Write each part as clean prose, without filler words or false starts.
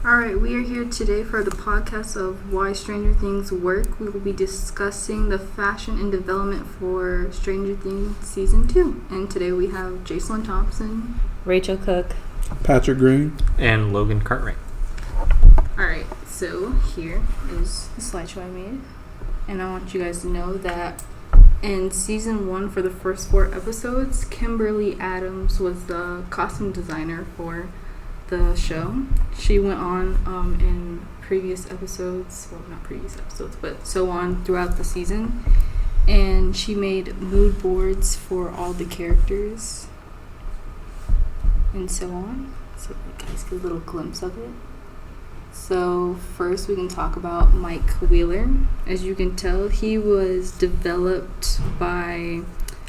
Alright, we are here today for the podcast of Why Stranger Things Work. We will be discussing the fashion and development for Stranger Things Season 2. And today we have Jacelyn Thompson, Rachel Cook, Patrick Green, and Logan Cartwright. Alright, so here is the slideshow I made. And I want you guys to know that in Season 1, for the first 4 episodes, Kimberly Adams was the costume designer for the show. She went on in previous episodes, well, not previous episodes, but so on throughout the season, and she made mood boards for all the characters and so on, so you guys get a little glimpse of it. So first we can talk about Mike Wheeler. As you can tell, he was developed by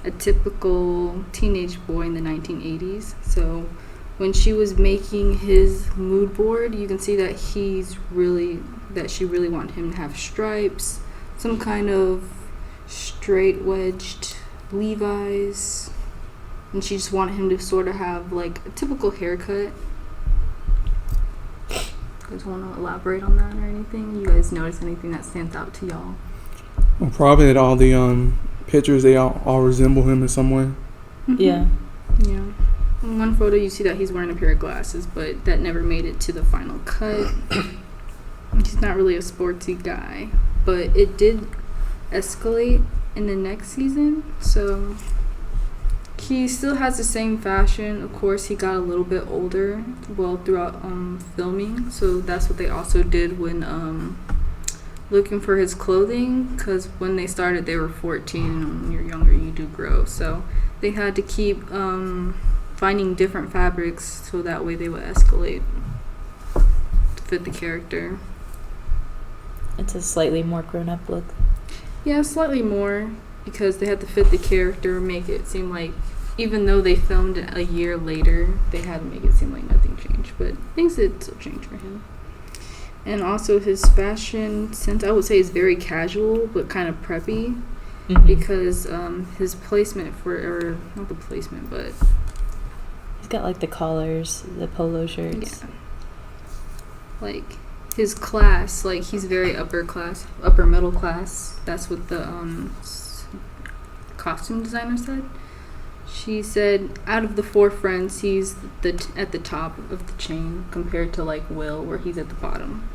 a typical teenage boy in the 1980s. So when she was making his mood board, you can see that she really wanted him to have stripes, some kind of straight wedged Levi's, and she just wanted him to sort of have like a typical haircut. You guys want to elaborate on that or anything? You guys notice anything that stands out to y'all? Well, probably that all the pictures, they all resemble him in some way. Mm-hmm. Yeah. In one photo, you see that he's wearing a pair of glasses, but that never made it to the final cut. He's not really a sportsy guy, but it did escalate in the next season, so he still has the same fashion. Of course, he got a little bit older, throughout filming, so that's what they also did when looking for his clothing, because when they started, they were 14, and when you're younger, you do grow, so they had to keep finding different fabrics so that way they would escalate to fit the character. It's a slightly more grown-up look. Yeah, slightly more, because they had to fit the character, make it seem like, even though they filmed it a year later, they had to make it seem like nothing changed, but things did still change for him. And also his fashion sense, I would say, is very casual but kind of preppy, because his placement not the placement, but he's got like the collars, the polo shirts. Yeah. Like his class, like he's very upper middle class. That's what the costume designer said. She said out of the 4 friends, he's at the top of the chain compared to like Will, where he's at the bottom.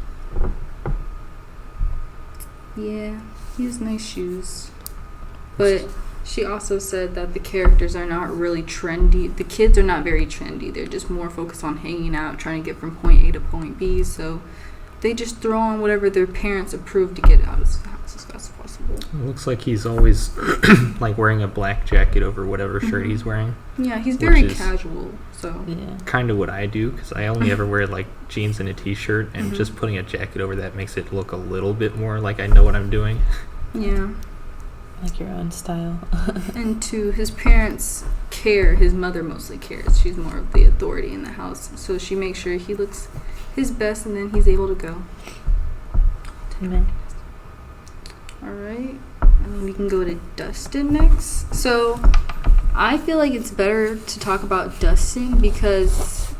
Yeah, he has nice shoes. But she also said that the characters are not really trendy. The kids are not very trendy. They're just more focused on hanging out, trying to get from point A to point B. So they just throw on whatever their parents approve to get out of the house as fast as possible. It looks like he's always like wearing a black jacket over whatever shirt he's wearing. Yeah, he's very casual. So yeah, kind of what I do, because I only ever wear like jeans and a t-shirt, and just putting a jacket over that makes it look a little bit more like I know what I'm doing. Yeah. like your own style. And to his parents care. His mother mostly cares. She's more of the authority in the house. So she makes sure he looks his best, and then he's able to go. 10 minutes. Alright. And we can go to Dustin next. So I feel like it's better to talk about Dustin because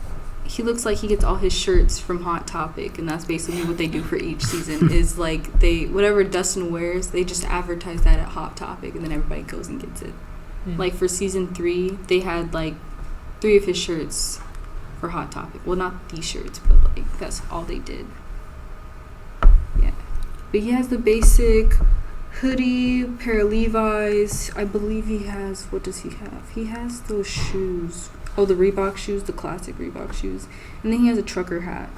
he looks like he gets all his shirts from Hot Topic, and that's basically what they do for each season. Is like whatever Dustin wears, they just advertise that at Hot Topic, and then everybody goes and gets it. Like for season 3, they had like 3 of his shirts for Hot Topic. Well, not these shirts, but like that's all they did. Yeah, but he has the basic hoodie, pair of Levi's. I believe he has. What does he have? He has those shoes. Oh, the Reebok shoes, the classic Reebok shoes. And then he has a trucker hat.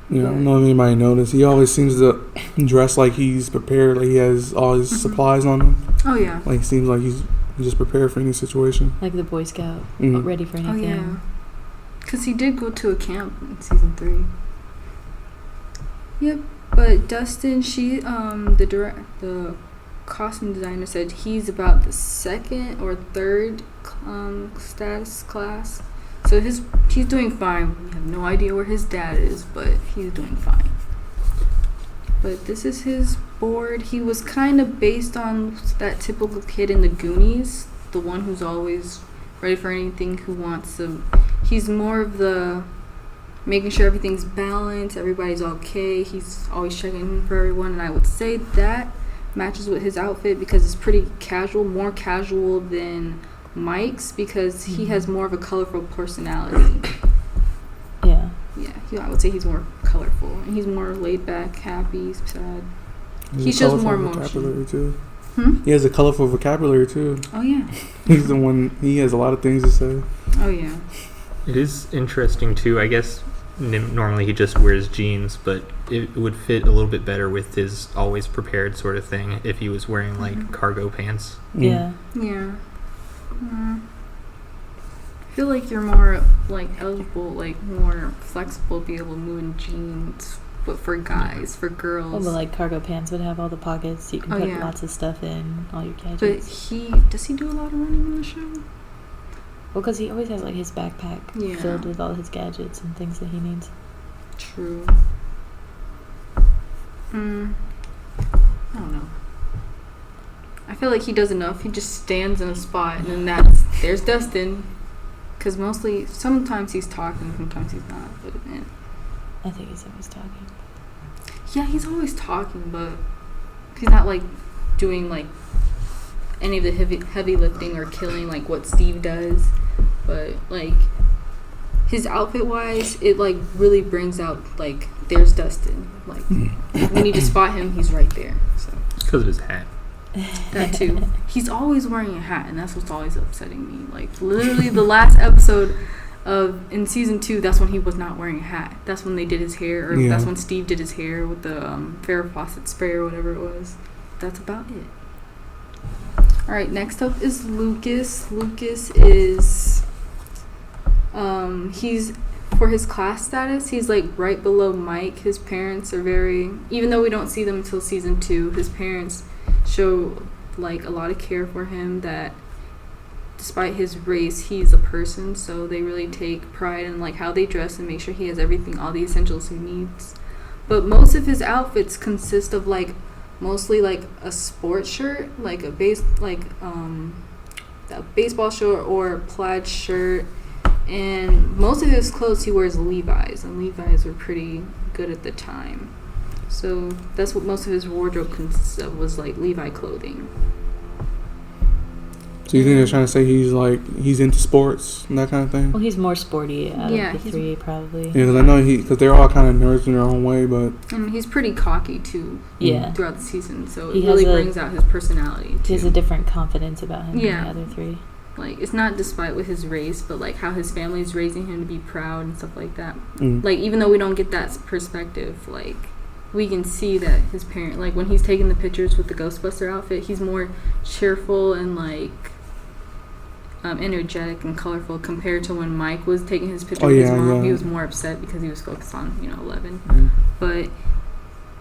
Yeah, I don't know if anybody noticed. He always seems to dress like he's prepared, like he has all his supplies on him. Oh, yeah. Like, it seems like he's just prepared for any situation. Like the Boy Scout, ready for anything. Oh, yeah. Because he did go to a camp in season 3. Yep. But Dustin, the costume designer said he's about the 2nd or 3rd status class. So he's doing fine. We have no idea where his dad is, but he's doing fine. But this is his board. He was kind of based on that typical kid in the Goonies, the one who's always ready for anything, who wants to. He's more of the making sure everything's balanced, everybody's okay. He's always checking in for everyone, and I would say that matches with his outfit because it's pretty casual, more casual than Mike's, because he has more of a colorful personality. Yeah. Yeah, I would say he's more colorful, and he's more laid back, happy, sad. He a shows colorful more vocabulary emotion. too. He has a colorful vocabulary too. Oh yeah. He's the one. He has a lot of things to say. Oh yeah. It is interesting too. I guess normally he just wears jeans, but it would fit a little bit better with his always prepared sort of thing if he was wearing like cargo pants. Yeah. Yeah. I feel like you're more like eligible, like more flexible, to be able to move in jeans. But for guys, for girls. Oh, but like cargo pants would have all the pockets. You can put lots of stuff in, all your gadgets. But does he do a lot of running in the show? Well, because he always has like his backpack filled with all his gadgets and things that he needs. True. I don't know. I feel like he does enough. He just stands in a spot, and then there's Dustin. Because sometimes he's talking, sometimes he's not. But I think he's always talking. Yeah, he's always talking, but he's not like doing like any of the heavy lifting or killing like what Steve does. But like his outfit wise, it like really brings out like there's Dustin. Like when you just spot him, he's right there. So Because of his hat. that too. He's always wearing a hat, and that's what's always upsetting me. Like literally the last episode in season 2, that's when he was not wearing a hat. That's when they did his hair, or that's when Steve did his hair with the Farrah Fawcett spray or whatever it was. That's about it. All right, next up is Lucas. Lucas is he's, for his class status, he's like right below Mike. His parents are even though we don't see them until season 2, his parents show like a lot of care for him, that despite his race, he's a person, so they really take pride in like how they dress and make sure he has everything, all the essentials he needs. But most of his outfits consist of like mostly like a sports shirt, like a baseball shirt or a plaid shirt, and most of his clothes he wears Levi's, and Levi's were pretty good at the time. So that's what most of his wardrobe consists of, was like Levi clothing. So you think they're trying to say he's into sports and that kind of thing? Well, he's more sporty out of the 3, probably. Yeah, because I know because they're all kind of nerds in their own way, but and he's pretty cocky too. Yeah. Throughout the season, so He it really brings out his personality too. He has a different confidence about him than the other 3. Like, it's not despite with his race, but like how his family's raising him to be proud and stuff like that. Like, even though we don't get that perspective, like we can see that his parent, like when he's taking the pictures with the Ghostbuster outfit, he's more cheerful and like energetic and colorful compared to when Mike was taking his picture with his mom. He was more upset because he was focused on 11. But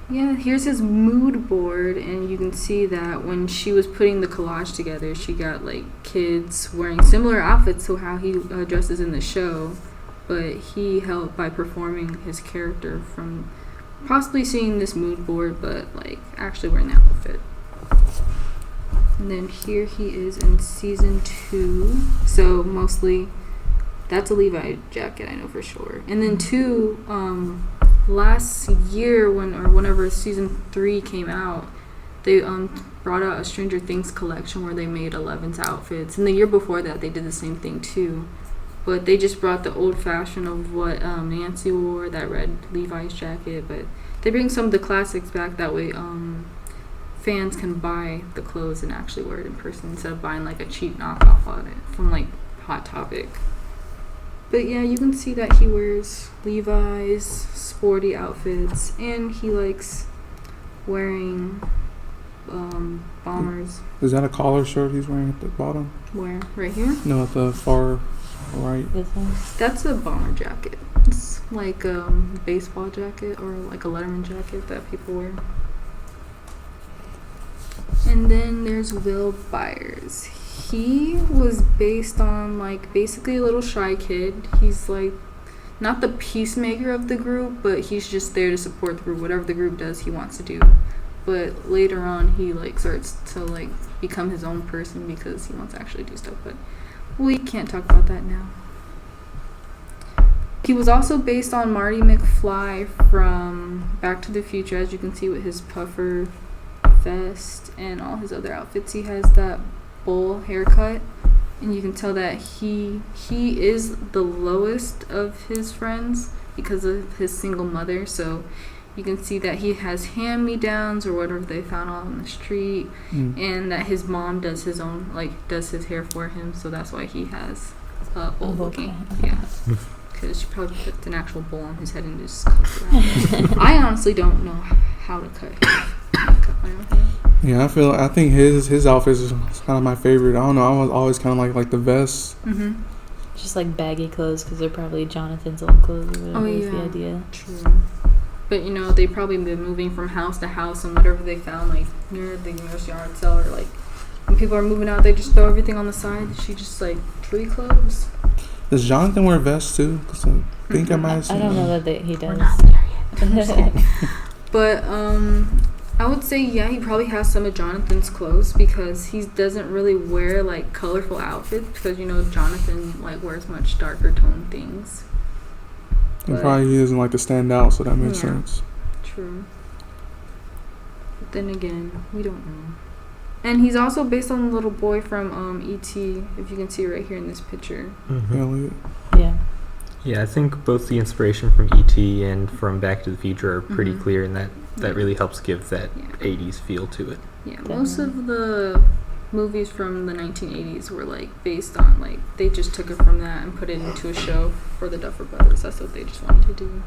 yeah, here's his mood board, and you can see that when she was putting the collage together, she got like kids wearing similar outfits to how he dresses in the show, but he helped by performing his character from possibly seeing this mood board, but like actually wearing that outfit. And then here he is in season 2. So mostly that's a Levi jacket, I know for sure. And then 2, last year whenever season 3 came out, they brought out a Stranger Things collection where they made 11's outfits. And the year before that, they did the same thing too. But they just brought the old fashion of what Nancy wore, that red Levi's jacket. But they bring some of the classics back, that way fans can buy the clothes and actually wear it in person instead of buying like a cheap knockoff on it from like Hot Topic. But yeah, you can see that he wears Levi's, sporty outfits, and he likes wearing bombers. Is that a collar shirt he's wearing at the bottom? Where? Right here? No, at the far right. This one? That's a bomber jacket. It's like a baseball jacket or like a Letterman jacket that people wear. And then there's Will Byers. He was based on like basically a little shy kid. He's like not the peacemaker of the group, but he's just there to support the group. Whatever the group does, he wants to do. But later on, he like starts to like become his own person because he wants to actually do stuff. But we can't talk about that now. He was also based on Marty McFly from Back to the Future, as you can see with his puffer vest and all his other outfits. He has that bowl haircut, and you can tell that he is the lowest of his friends because of his single mother. So you can see that he has hand-me-downs or whatever they found on the street, and that his mom does his own, does his hair for him. So that's why he has bowl looking. Yeah. Because she probably put an actual bowl on his head and just cuts it out. I honestly don't know how to cut my own hair. Yeah, I think his outfit is kind of my favorite. I don't know. I was always kind of like the vest. Mm-hmm. Just like baggy clothes because they're probably Jonathan's old clothes or whatever is the idea. True. But they probably been moving from house to house, and whatever they found near the yard sale, or when people are moving out, they just throw everything on the side. She just tree clothes. Does Jonathan wear vests too? 'Cause I think I might have seen I don't know that he does. We're not there yet. But I would say he probably has some of Jonathan's clothes because he doesn't really wear colorful outfits because Jonathan wears much darker tone things. And probably he doesn't like to stand out, so that makes sense. True. But then again, we don't know. And he's also based on the little boy from E.T., if you can see right here in this picture. Mm-hmm. Yeah. Yeah, I think both the inspiration from E.T. and from Back to the Future are pretty clear, and that really helps give that 80s feel to it. Yeah, definitely. Most of the movies from the 1980s were based on they just took it from that and put it into a show for the Duffer Brothers. That's what they just wanted to do.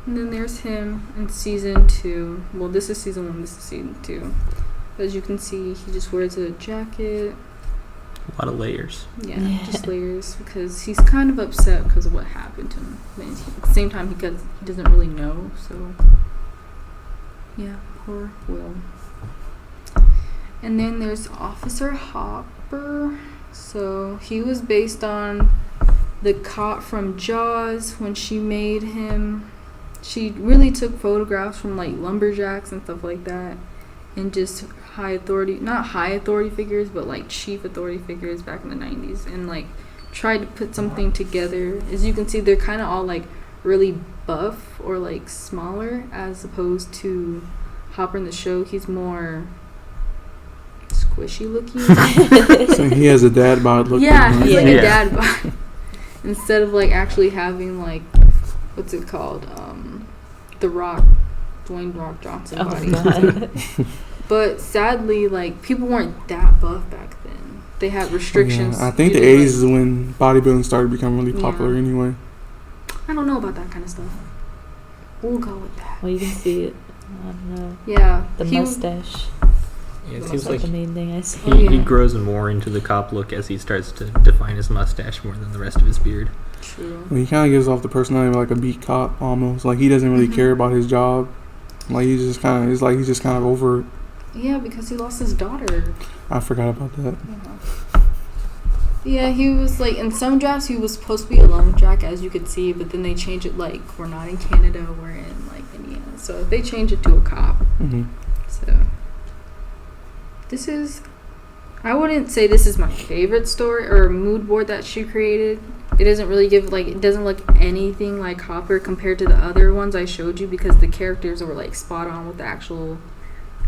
And then there's him in season 2. Well, this is season 1, this is season 2. As you can see, he just wears a jacket. A lot of layers. Yeah, just layers, because he's kind of upset because of what happened to him. And at the same time, he doesn't really know, so yeah, poor Will. And then there's Officer Hopper. So he was based on the cop from Jaws when she made him. She really took photographs from lumberjacks and stuff like that, and just not high authority figures, but chief authority figures back in the 90s, and tried to put something together. As you can see, they're kind of all really buff or smaller, as opposed to Hopper in the show. He's more squishy looking. So he has a dad bod look. Yeah, he's a dad bod. Instead of actually having what's it called? The Rock, Dwayne Rock Johnson body. God. But sadly, people weren't that buff back then. They had restrictions. Yeah, I think the 80s is when bodybuilding started becoming really popular anyway. I don't know about that kind of stuff. We'll go with that. Well, you can see it. I don't know. Yeah. The mustache. Yeah, it That's seems the main thing I see. He grows more into the cop look as he starts to define his mustache more than the rest of his beard. True. Well, he kind of gives off the personality of a beat cop almost. He doesn't really care about his job. He's just kind of over it. Yeah, because he lost his daughter. I forgot about that. Yeah, he was in some drafts he was supposed to be a lumberjack, as you could see, but then they changed it we're not in Canada, we're in Indiana. So they changed it to a cop. Mm-hmm. So I wouldn't say this is my favorite story or mood board that she created. It doesn't really give it doesn't look anything like Hopper compared to the other ones I showed you, because the characters were spot on with the actual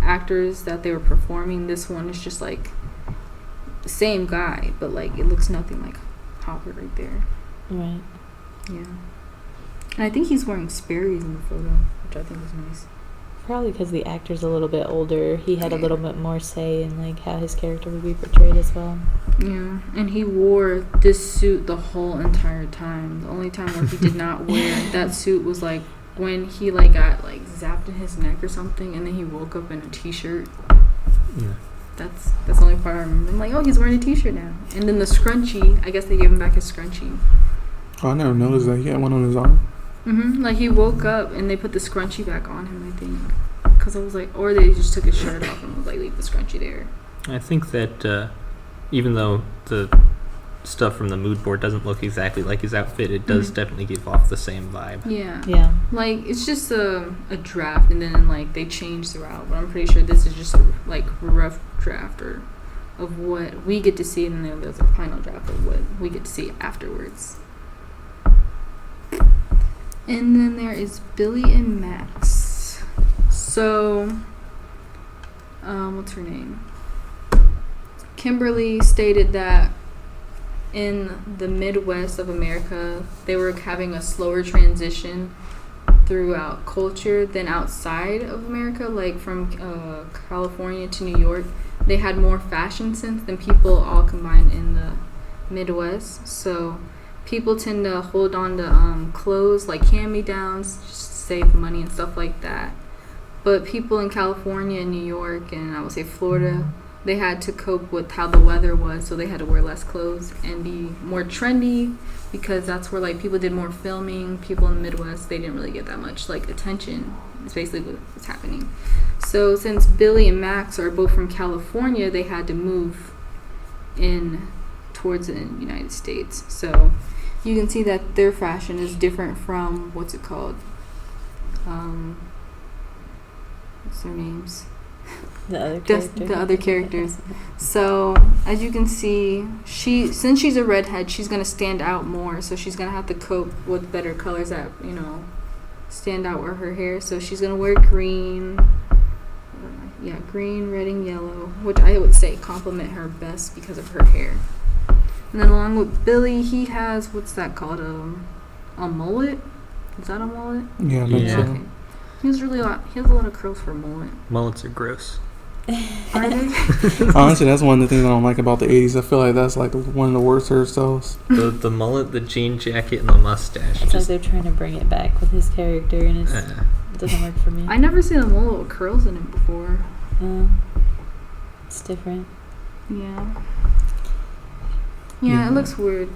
actors that they were performing. This one is just the same guy, but it looks nothing like Hopper right there. Right. Yeah. And I think he's wearing Sperry's in the photo, which I think is nice. Probably because the actor's a little bit older. He had a little bit more say in how his character would be portrayed as well. Yeah, and he wore this suit the whole entire time. The only time where he did not wear that suit was when he got zapped in his neck or something, and then he woke up in a t-shirt. Yeah. That's the only part I remember. I'm he's wearing a t-shirt now. And then the scrunchie, I guess they gave him back his scrunchie. Oh, I never noticed that. He had one on his arm. Mm-hmm. He woke up and they put the scrunchie back on him, I think. Because I was or they just took his shirt off and was leave the scrunchie there. I think that even though the stuff from the mood board doesn't look exactly like his outfit, it does definitely give off the same vibe. Yeah. Yeah. It's just a draft, and then they change throughout. But I'm pretty sure this is just a rough draft of what we get to see, and then there's a final draft of what we get to see afterwards. And then there is Billy and Max. So, what's her name? Kimberly stated that in the Midwest of America, they were having a slower transition throughout culture than outside of America, like from California to New York. They had more fashion sense than people all combined in the Midwest. So people tend to hold on to clothes like hand-me-downs just to save money and stuff like that. But people in California and New York and I would say Florida, they had to cope with how the weather was, so they had to wear less clothes and be more trendy because that's where like people did more filming. People in the Midwest, they didn't really get that much like attention. It's basically what's happening. So since Billy and Max are both from California, they had to move in towards the United States. So you can see that their fashion is different from what's it called? What's their names? The other characters. So as you can see, since she's a redhead, she's gonna stand out more. So she's gonna have to cope with better colors that stand out with her hair. So she's gonna wear green. Green, red, and yellow, which I would say complement her best because of her hair. And then along with Billy, he has what's that called? A mullet. Is that a mullet? Yeah, I think so. Okay. He has a lot of curls for a mullet. Mullets are gross. Are they? Honestly, that's one of the things I don't like about the 80s. I feel like that's like one of the worst hairstyles. The mullet, the jean jacket, and the mustache. It's like they're trying to bring it back with his character, and it doesn't work for me. I never seen a mullet with curls in it before. It's different. Yeah, it looks weird.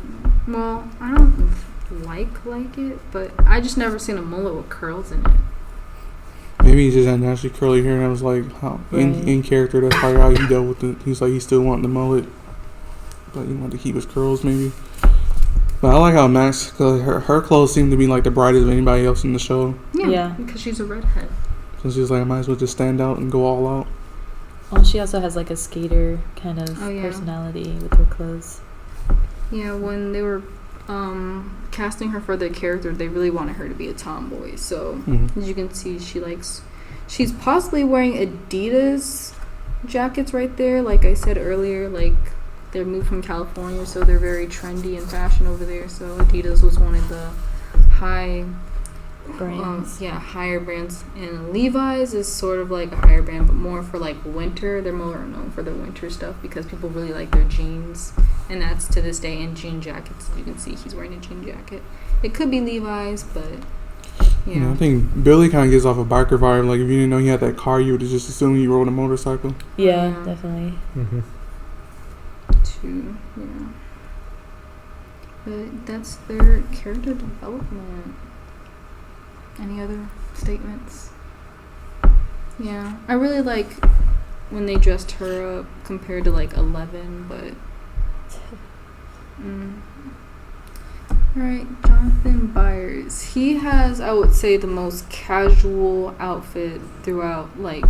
Well, I don't like it, but I just never seen a mullet with curls in it. Maybe he just had naturally curly hair, and I was like, how in character, that's probably how he dealt with it. He's like, he still wanted the mullet, but he wanted to keep his curls, maybe. But I like how Max, cause her clothes seem to be like the brightest of anybody else in the show. Yeah, because she's a redhead. So she's like, I might as well just stand out and go all out. Well, she also has like a skater kind of personality with her clothes. Yeah, when they were casting her for the character, they really wanted her to be a tomboy. So as you can see, she's possibly wearing Adidas jackets right there. Like I said earlier, like they're moved from California, so they're very trendy in fashion over there. So Adidas was one of the high brands. Higher brands. And Levi's is sort of like a higher brand, but more for like winter. They're more known for their winter stuff because people really like their jeans. And that's to this day in jean jackets. As you can see, he's wearing a jean jacket. It could be Levi's, but yeah. I think Billy kind of gives off a biker vibe. Like if you didn't know he had that car, you would just assume he rode a motorcycle. Yeah, definitely. True. Yeah. But that's their character development. Any other statements? Yeah, I really like when they dressed her up compared to like 11, but Alright, Jonathan Byers. He has, I would say, the most casual outfit throughout, like...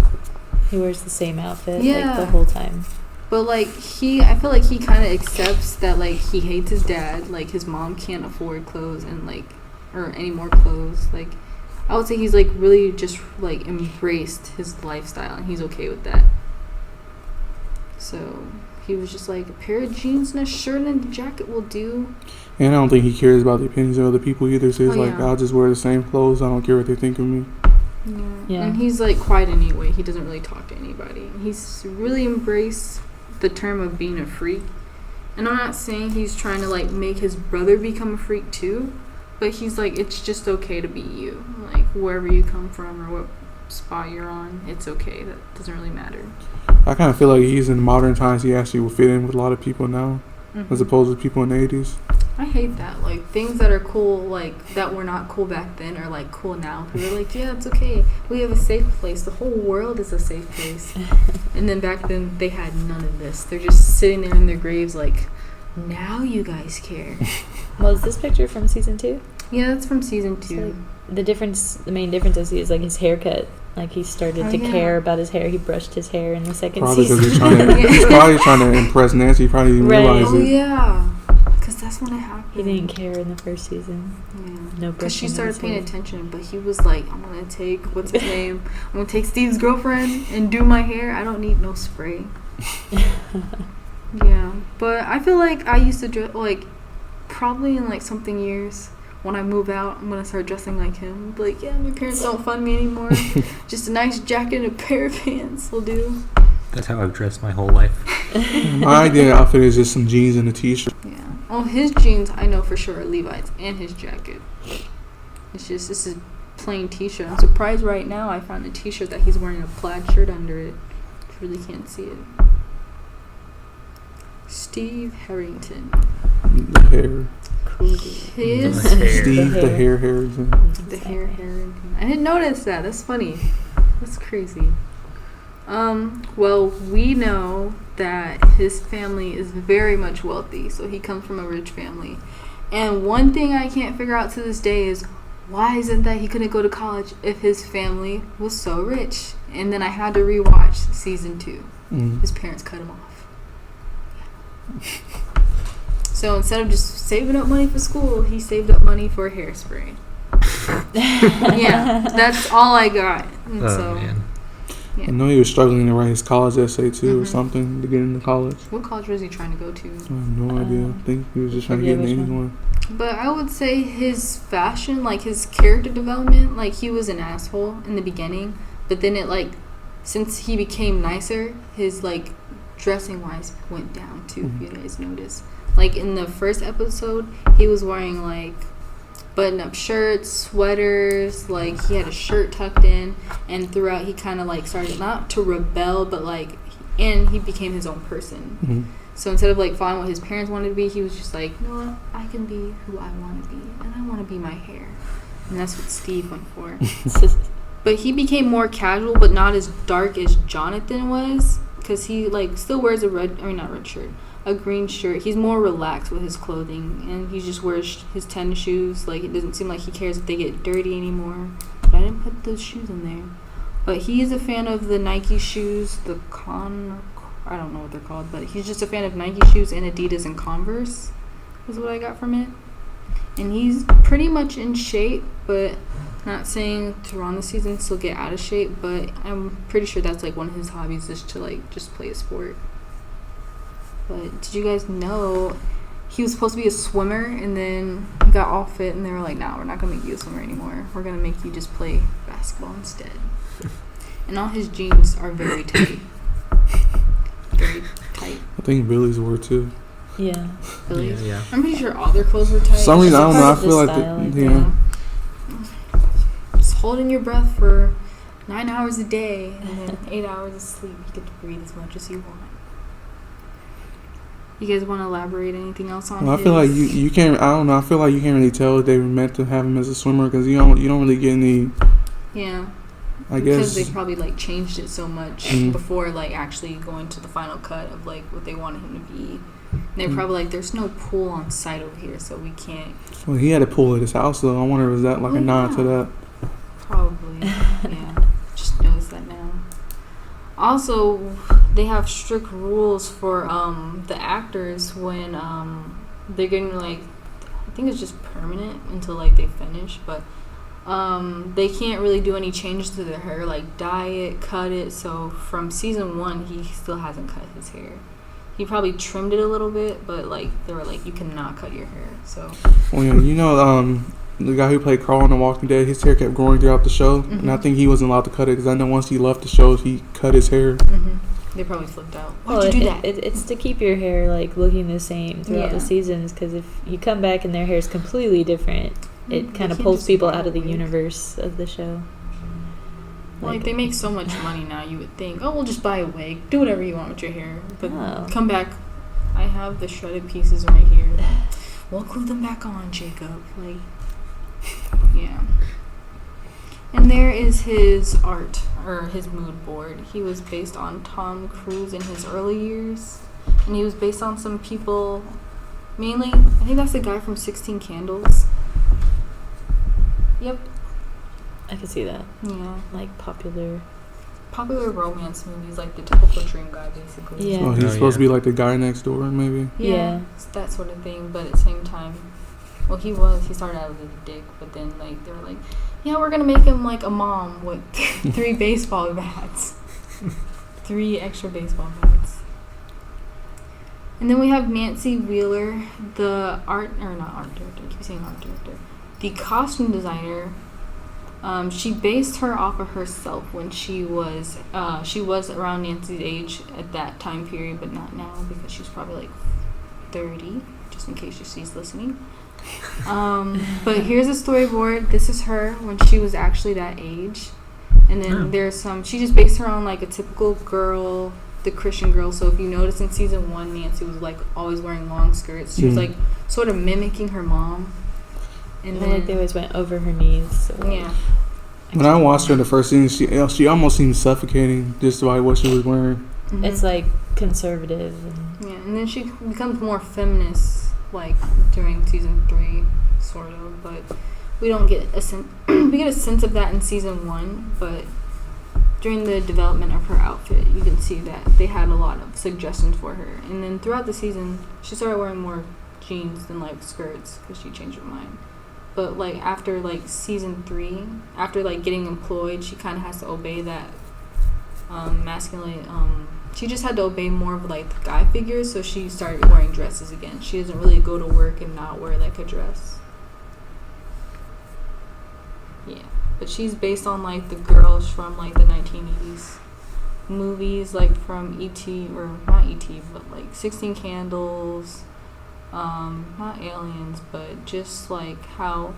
He wears the same outfit, yeah, like, the whole time. But, like, I feel like he kind of accepts that, like, he hates his dad. Like, his mom can't afford clothes and, like, or any more clothes. Like, I would say he's, like, really just, like, embraced his lifestyle, and he's okay with that. So... he was just like, a pair of jeans and a shirt and a jacket will do. And I don't think he cares about the opinions of other people either. So he's like, I'll just wear the same clothes. I don't care what they think of me. Yeah. And he's like quiet anyway. He doesn't really talk to anybody. He's really embraced the term of being a freak. And I'm not saying he's trying to like make his brother become a freak too. But he's like, it's just okay to be you. Like wherever you come from or what spot you're on, it's okay. That doesn't really matter. I kind of feel like he's in modern times. He actually will fit in with a lot of people now, as opposed to people in the 80s. I hate that. Like things that are cool, like that were not cool back then, are like cool now. People are like, yeah, it's okay. We have a safe place. The whole world is a safe place. And then back then, they had none of this. They're just sitting there in their graves, like, now you guys care. Well, is this picture from season 2? Yeah, that's from season 2. So the main difference I see is like his haircut. Like he started to care about his hair. He brushed his hair in the second probably season. He's probably trying to impress Nancy. He probably didn't realize it. Oh yeah, because that's when it happened. He didn't care in the first season. Yeah. No, because she started paying attention, but he was like, I'm gonna take what's his name? I'm gonna take Steve's girlfriend and do my hair. I don't need no spray. Yeah, but I feel like I used to dress like probably in like something years. When I move out, I'm gonna start dressing like him. Be like, yeah, my parents don't fund me anymore. Just a nice jacket and a pair of pants will do. That's how I've dressed my whole life. My ideal outfit is just some jeans and a t-shirt. Yeah. Oh, his jeans I know for sure are Levi's, and his jacket. It's just this is plain t-shirt. I'm surprised right now I found a t-shirt that he's wearing a plaid shirt under it. You really can't see it. Steve Harrington. The hair. His The hair. Steve the hair Harrington. The hair Harrington. I didn't notice that. That's funny. That's crazy. Well, we know that his family is very much wealthy, so he comes from a rich family. And one thing I can't figure out to this day is why isn't that he couldn't go to college if his family was so rich? And then I had to rewatch season 2. His parents cut him off. So instead of just saving up money for school, he saved up money for hairspray. Yeah, that's all I got. And Man. I know he was struggling to write his college essay too, or something to get into college. What college was he trying to go to? I have no idea. I think he was just trying to get into anyone. But I would say his fashion, like his character development, like he was an asshole in the beginning, but then it like, since he became nicer, his like dressing wise went down too. If you guys notice, like in the first episode, he was wearing like button-up shirts, sweaters, like he had a shirt tucked in, and throughout he kind of like started not to rebel, but like, and he became his own person. So instead of like following what his parents wanted to be, he was just like, you know what, I can be who I want to be, and I want to be my hair, and that's what Steve went for. But he became more casual, but not as dark as Jonathan was, because he like still wears a green shirt. He's more relaxed with his clothing, and he just wears his tennis shoes. Like, it doesn't seem like he cares if they get dirty anymore. But I didn't put those shoes in there. But he is a fan of the Nike shoes, I don't know what they're called, but he's just a fan of Nike shoes and Adidas and Converse is what I got from it. And he's pretty much in shape, but not saying to run the season still get out of shape, but I'm pretty sure that's like one of his hobbies is to like just play a sport. But did you guys know he was supposed to be a swimmer, and then he got all fit, and they were like, nah, we're not going to make you a swimmer anymore. We're going to make you just play basketball instead. And all his jeans are very tight. Very tight. I think Billy's were too. Yeah. Billy's? Yeah. I'm pretty sure all their clothes were tight. For some reason, I don't know. I Part of feel the like, style, I think. yeah. Just holding your breath for 9 hours a day, and then 8 hours of sleep. You get to breathe as much as you want. You guys want to elaborate anything else on? Well, I feel like you can't. I don't know. I feel like you can't really tell if they were meant to have him as a swimmer because you don't really get any. Yeah. I because guess they probably like changed it so much before like actually going to the final cut of like what they wanted him to be. And they're probably like, there's no pool on site over here, so we can't. Well, he had a pool at his house though. I wonder was that like a nod to that? Probably. Yeah. Just noticed that now. Also, they have strict rules for the actors when they're getting like, I think it's just permanent until like they finish, but they can't really do any changes to their hair, like dye it, cut it. So from season 1, he still hasn't cut his hair. He probably trimmed it a little bit, but like they were like, you cannot cut your hair. So. Well, yeah, you know, the guy who played Carl in The Walking Dead, his hair kept growing throughout the show, and I think he wasn't allowed to cut it because I know once he left the show, he cut his hair. They probably flipped out. Why'd you do that? It's to keep your hair like looking the same throughout the seasons, because if you come back and their hair is completely different, it kind of pulls people out of the universe of the show. Like they make so much money now, you would think, oh, we'll just buy a wig, do whatever you want with your hair, but come back, I have the shredded pieces right here. We'll glue them back on, Jacob. Like, yeah. And there is his art, or his mood board. He was based on Tom Cruise in his early years. And he was based on some people, mainly, I think that's the guy from 16 Candles. Yep. I can see that. Yeah. Like popular popular romance movies, like the typical dream guy, basically. Yeah. So he's supposed to be like the guy next door, maybe. Yeah, it's that sort of thing. But at the same time, well, he started out as a dick, but then like they were like, yeah, we're gonna make him like a mom with 3 baseball bats, 3 extra baseball bats. And then we have Nancy Wheeler, the the costume designer. She based her off of herself when she was around Nancy's age at that time period, but not now because she's probably like 30, just in case she's listening. But here's a storyboard. This is her when she was actually that age. And then there's she just based her on like a typical girl, the Christian girl. So if you notice in season 1, Nancy was like always wearing long skirts. She was like sort of mimicking her mom. And then like they always went over her knees. So yeah. When I watched her the first season, she almost seemed suffocating just by what she was wearing. Mm-hmm. It's like conservative. And then she becomes more feminist like during season 3, sort of. But we don't get a sense. We get a sense of that in season 1, but during the development of her outfit, you can see that they had a lot of suggestions for her. And then throughout the season, she started wearing more jeans than like skirts because she changed her mind. But like after like season 3, after like getting employed, she kind of has to obey that masculine. She just had to obey more of like the guy figures, so she started wearing dresses again. She doesn't really go to work and not wear like a dress. Yeah, but she's based on like the girls from like the 1980s movies, like from E.T. or not E.T. but like 16 Candles. Not aliens, but just like how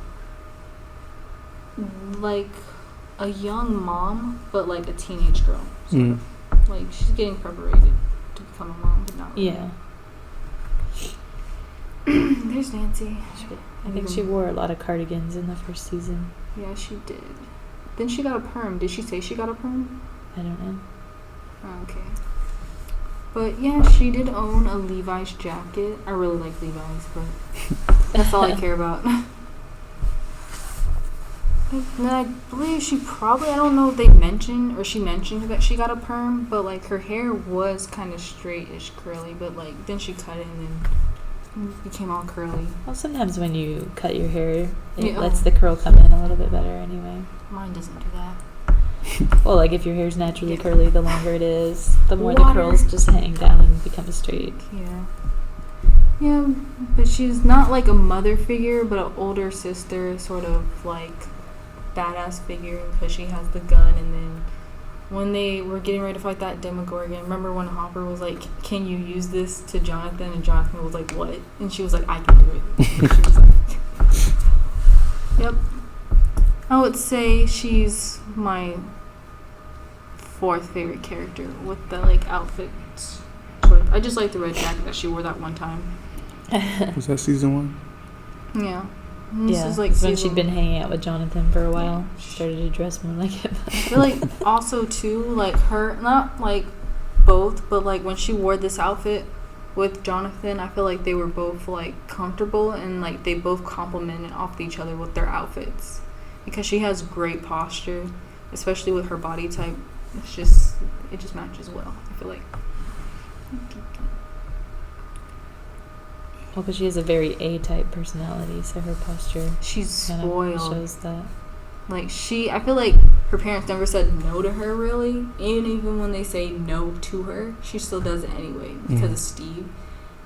like a young mom, but like a teenage girl. So like she's getting preparated to become a mom, but not really. Yeah. There's Nancy. I think she wore a lot of cardigans in the first season. Yeah, she did. Then she got a perm. Did she say she got a perm? I don't know. Okay. But yeah, she did own a Levi's jacket. I really like Levi's, but that's all I care about. And I believe she probably, I don't know if she mentioned that she got a perm, but like her hair was kind of straightish curly, but like then she cut it and then it became all curly. Well, sometimes when you cut your hair, it lets the curl come in a little bit better anyway. Mine doesn't do that. Well, like if your hair's naturally curly, the longer it is, the more the curls just hang down and become straight. Yeah, but she's not like a mother figure, but an older sister, sort of like badass figure because she has the gun. And then when they were getting ready to fight that Demogorgon, remember when Hopper was like, "Can you use this?" to Jonathan, and Jonathan was like, "What?" And she was like, "I can do it." And she was like, "Yep." I would say she's my 4th favorite character with the like outfits. I just like the red jacket that she wore that one time. Was that season 1? Yeah. This is like when she'd been hanging out with Jonathan for a while. She started to dress more like him. But like also too, like her, not like both, but like when she wore this outfit with Jonathan, I feel like they were both like comfortable and like they both complimented off each other with their outfits because she has great posture, especially with her body type. It just matches well, I feel like. Well, because she has a very A-type personality, so her posture she's spoiled. Shows that. Like I feel like her parents never said no to her really, and even when they say no to her, she still does it anyway because of Steve.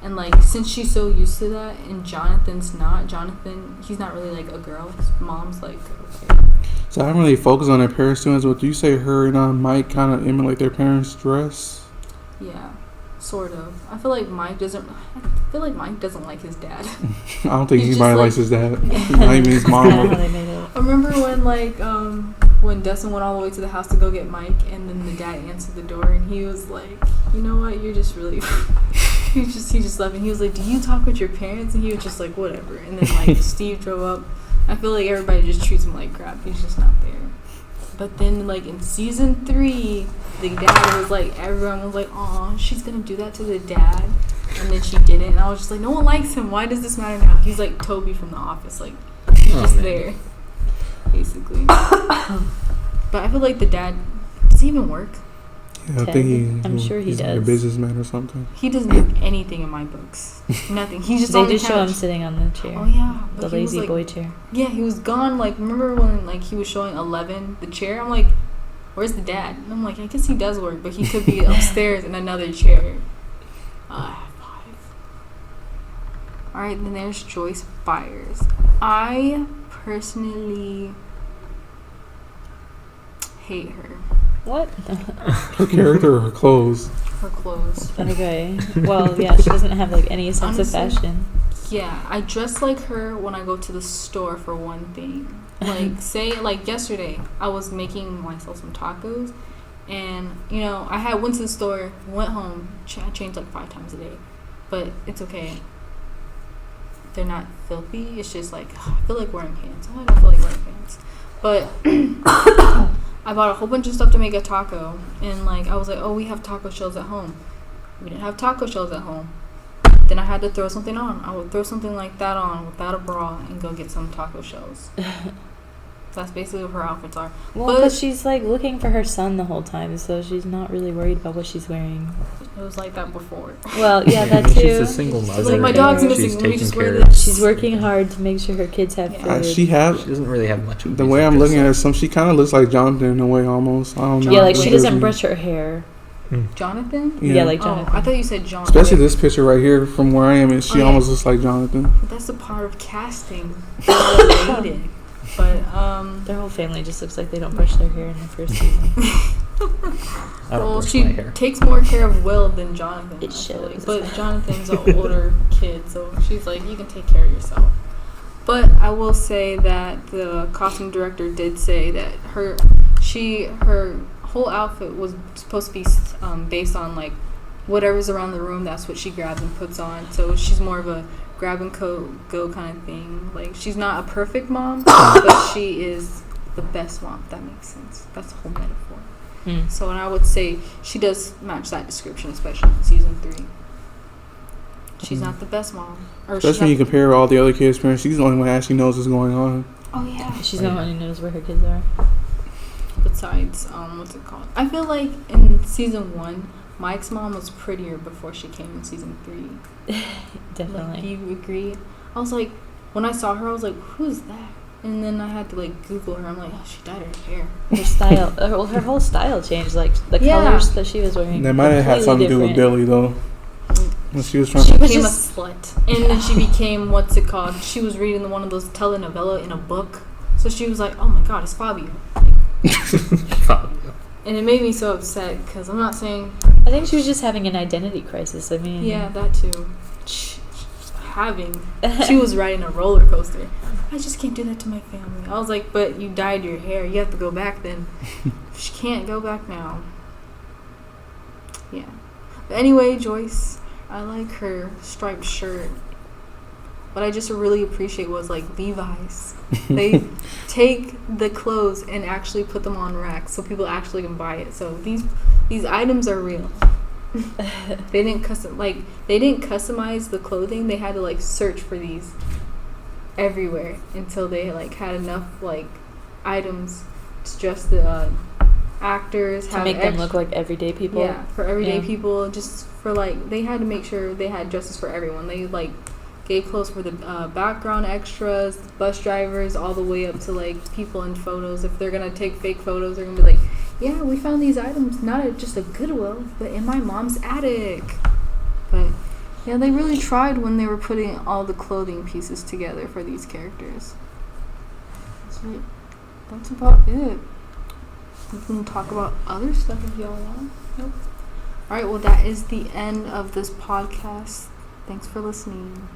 And like since she's so used to that, and Jonathan's not. Jonathan, he's not really like a girl. His mom's like okay. So I don't really focus on their parents too much. But do you say her and Mike kind of emulate their parents' dress? Yeah, sort of. I feel like Mike doesn't like his dad. I don't think anybody likes his dad. Not even his mom. I remember when when Dustin went all the way to the house to go get Mike, and then the dad answered the door, and he was like, "You know what? You're just really." he just left, and he was like, "Do you talk with your parents?" And he was just like, "Whatever." And then like Steve drove up. I feel like everybody just treats him like crap. He's just not there. But then, like, in season 3, the dad was like, everyone was like, "Aw, she's gonna do that to the dad." And then she didn't. And I was just like, no one likes him. Why does this matter now? He's like Toby from The Office. Like, he's just there, basically. But I feel like the dad Does he even work? Yeah, I Ted? think I'm sure he he's like a does. businessman or something. He doesn't do anything in my books. Nothing. He's just They on the just show him couch. sitting on the chair. Oh yeah, The but he was, lazy like, boy chair. Yeah, he was gone. Like, remember when like he was showing 11 the chair? I'm like, where's the dad? And I'm like, I guess he does work, but he could be upstairs in another chair. All right, then there's Joyce Byers. I personally hate her. What? Her character or her clothes? Her clothes. Okay. Well, yeah, she doesn't have like any sense Honestly, of fashion. Yeah, I dress like her when I go to the store for one thing. Like, say, like yesterday, I was making myself some tacos, and you know, I went to the store, went home, I changed like 5 times a day, but it's okay. They're not filthy. It's just like I feel like wearing pants. I don't feel like wearing pants, but I bought a whole bunch of stuff to make a taco, and like I was like, oh, we have taco shells at home. We didn't have taco shells at home. Then I had to throw something on. I would throw something like that on without a bra and go get some taco shells. That's basically what her outfits are. Well, but she's like looking for her son the whole time, so she's not really worried about what she's wearing. It was like that before. Well, yeah, that too. She's a single mother. She's like, my dog's missing. She's Let me just wear taking this. She's working hard to make sure her kids have food. She doesn't really have much of the way I'm looking at her, she kind of looks like Jonathan in a way almost. I don't know. Yeah, like she doesn't brush her hair. Jonathan? Yeah, like Jonathan. Oh, I thought you said Jonathan. Especially this picture right here from where I am, and she almost looks like Jonathan. But that's a part of casting. Related. But their whole family just looks like they don't brush their hair in the first season. Well, she takes more care of Will than Jonathan. It shows. But Jonathan's an older kid, so she's like, you can take care of yourself. But I will say that the costume director did say that her whole outfit was supposed to be based on like whatever's around the room. That's what she grabs and puts on. So she's more of a grab and go kind of thing. Like, she's not a perfect mom, but she is the best mom, if that makes sense. That's the whole metaphor. So, and I would say she does match that description, especially in season 3. She's not the best mom. Especially when you compare all the other kids' parents, she's the only one that actually knows what's going on. Oh, yeah. She's the one who knows where her kids are. Besides, what's it called? I feel like in season 1, Mike's mom was prettier before she came in season 3. Definitely. Like, do you agree? I was like, when I saw her, I was like, who's that? And then I had to like Google her. I'm like, oh, she dyed her hair. Her style, her whole style changed. Like the colors that she was wearing. That might have had something to do with Billy though. When she was trying she to became a slut, and then she became what's it called? She was reading one of those telenovela in a book, so she was like, oh my god, it's Fabio. And it made me so upset because I'm not saying. I think she was just having an identity crisis. I mean, yeah, that too. She was riding a roller coaster. I just can't do that to my family. I was like, but you dyed your hair. You have to go back then. She can't go back now. Yeah. But anyway, Joyce, I like her striped shirt. What I just really appreciate was like Levi's. They take the clothes and actually put them on racks so people actually can buy it. So these items are real. They didn't customize the clothing. They had to like search for these everywhere until they like had enough like items to dress the actors to make them look like everyday people. Yeah, for everyday people. Just for like they had to make sure they had dresses for everyone. They like gave clothes for the background extras, bus drivers, all the way up to like people in photos. If they're gonna take fake photos, they're gonna be like, yeah, we found these items not at just a Goodwill, but in my mom's attic. But yeah, they really tried when they were putting all the clothing pieces together for these characters. So that's about it. We can talk about other stuff if y'all want. Nope. Alright, well that is the end of this podcast. Thanks for listening.